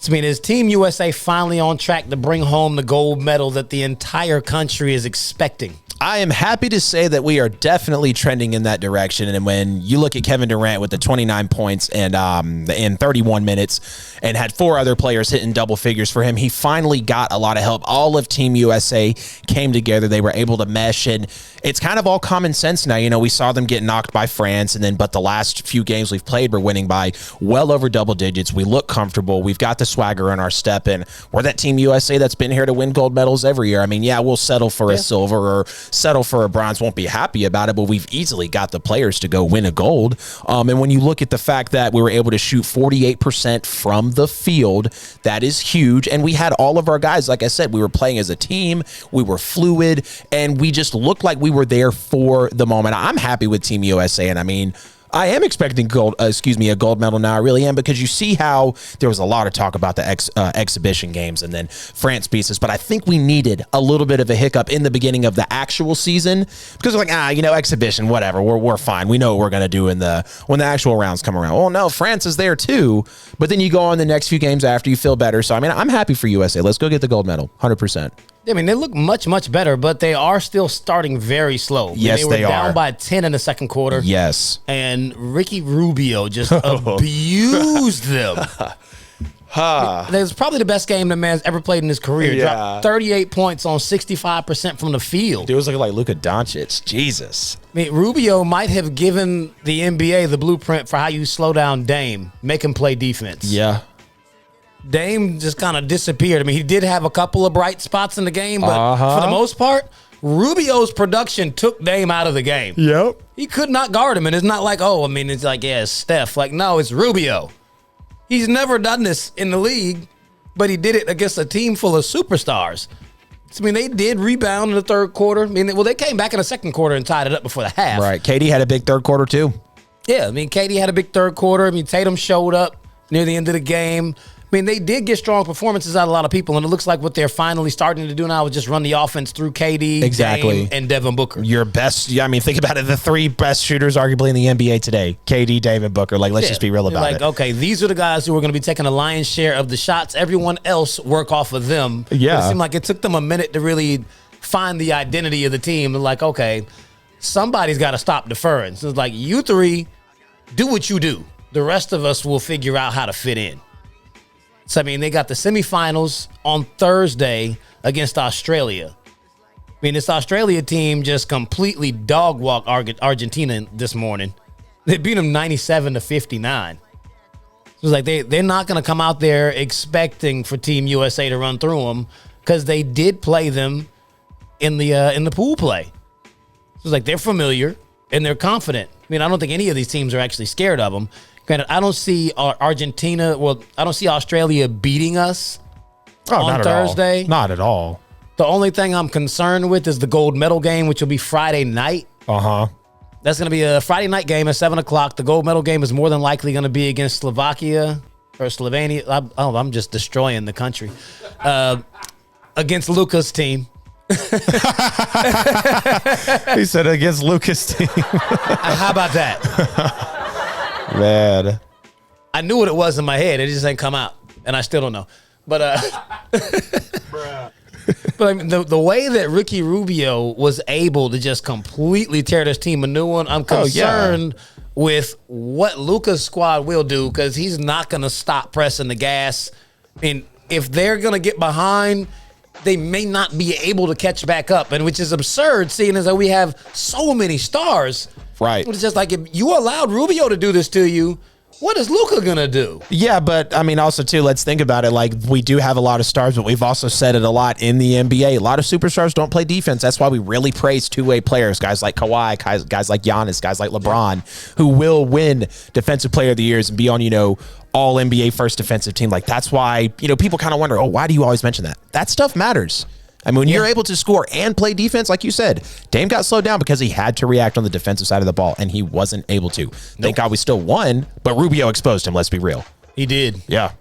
I mean, is Team USA finally on track to bring home the gold medal that the entire country is expecting? I am happy to say that we are definitely trending in that direction. And when you look at Kevin Durant with the 29 points and in 31 minutes and had 4 other players hitting double figures for him, he finally got a lot of help. All of Team USA came together. They were able to mesh, and it's kind of all common sense now. You know, we saw them get knocked by France, but the last few games we've played, we're winning by well over double digits. We look comfortable. We've got the swagger in our step, and we're that Team USA that's been here to win gold medals every year. I mean, yeah, we'll settle for a silver or settle for a bronze, won't be happy about it, but we've easily got the players to go win a gold. And when you look at the fact that we were able to shoot 48% from the field, that is huge. And we had all of our guys, like I said, we were playing as a team, we were fluid, and we just looked like we were there for the moment. I'm happy with Team USA, and I mean, I am expecting a gold medal now. I really am, because you see how there was a lot of talk about the exhibition games and then France beats us. But I think we needed a little bit of a hiccup in the beginning of the actual season, because we're like, exhibition, whatever. We're fine. We know what we're going to do when the actual rounds come around. Well, no, France is there too. But then you go on the next few games after, you feel better. So, I mean, I'm happy for USA. Let's go get the gold medal, 100%. I mean, they look much, much better, but they are still starting very slow. Yes, they were down are. by 10 in the second quarter. Yes. And Ricky Rubio just abused them. That's probably the best game the man's ever played in his career. Yeah. Dropped 38 points on 65% from the field. Dude was looking like Luka Doncic. Jesus. I mean, Rubio might have given the NBA the blueprint for how you slow down Dame, make him play defense. Yeah. Dame just kind of disappeared. I mean, he did have a couple of bright spots in the game, but for the most part, Rubio's production took Dame out of the game. Yep. He could not guard him, and it's not like, it's like, it's Steph. Like, no, it's Rubio. He's never done this in the league, but he did it against a team full of superstars. I mean, they did rebound in the third quarter. I mean, they came back in the second quarter and tied it up before the half. Right. KD had a big third quarter too. Yeah, I mean, KD had a big third quarter. I mean, Tatum showed up near the end of the game. I mean, they did get strong performances out of a lot of people, and it looks like what they're finally starting to do now is just run the offense through KD, Dame, and Devin Booker. Your best, I mean, think about it, the 3 best shooters arguably in the NBA today, KD, Dave, and Booker. Like, let's just be real about it. Okay, these are the guys who are going to be taking the lion's share of the shots. Everyone else work off of them. Yeah. But it seemed like it took them a minute to really find the identity of the team. They're like, okay, somebody's got to stop deferring. So it's like, you 3, do what you do. The rest of us will figure out how to fit in. So, I mean, they got the semifinals on Thursday against Australia. I mean, this Australia team just completely dog-walked Argentina this morning. They beat them 97-59. It was like they're not going to come out there expecting for Team USA to run through them, because they did play them in the pool play. It was like they're familiar and they're confident. I mean, I don't think any of these teams are actually scared of them. Granted, I don't see Argentina. Well, I don't see Australia beating us on Thursday. Not at all. The only thing I'm concerned with is the gold medal game, which will be Friday night. That's going to be a Friday night game at 7:00. The gold medal game is more than likely going to be against Slovakia or Slovenia. I'm just destroying the country. Against Luka's team. He said against Luka's team. How about that? Man. I knew what it was in my head. It just ain't come out. And I still don't know. But but I mean, the way that Ricky Rubio was able to just completely tear this team a new one, I'm concerned with what Luka's squad will do, because he's not going to stop pressing the gas. I mean, if they're going to get behind, they may not be able to catch back up, and which is absurd, seeing as though we have so many stars. Right. It's just like, if you allowed Rubio to do this to you, what is Luka going to do? Yeah, but I mean, also too, let's think about it. Like, we do have a lot of stars, but we've also said it a lot in the NBA. A lot of superstars don't play defense. That's why we really praise two-way players, guys like Kawhi, guys like Giannis, guys like LeBron, who will win Defensive Player of the Years and be on, all NBA first defensive team. Like, that's why, people kind of wonder, why do you always mention that? That stuff matters. I mean, when you're able to score and play defense, like you said, Dame got slowed down because he had to react on the defensive side of the ball, and he wasn't able to. Thank God we still won, but Rubio exposed him, let's be real. He did. Yeah.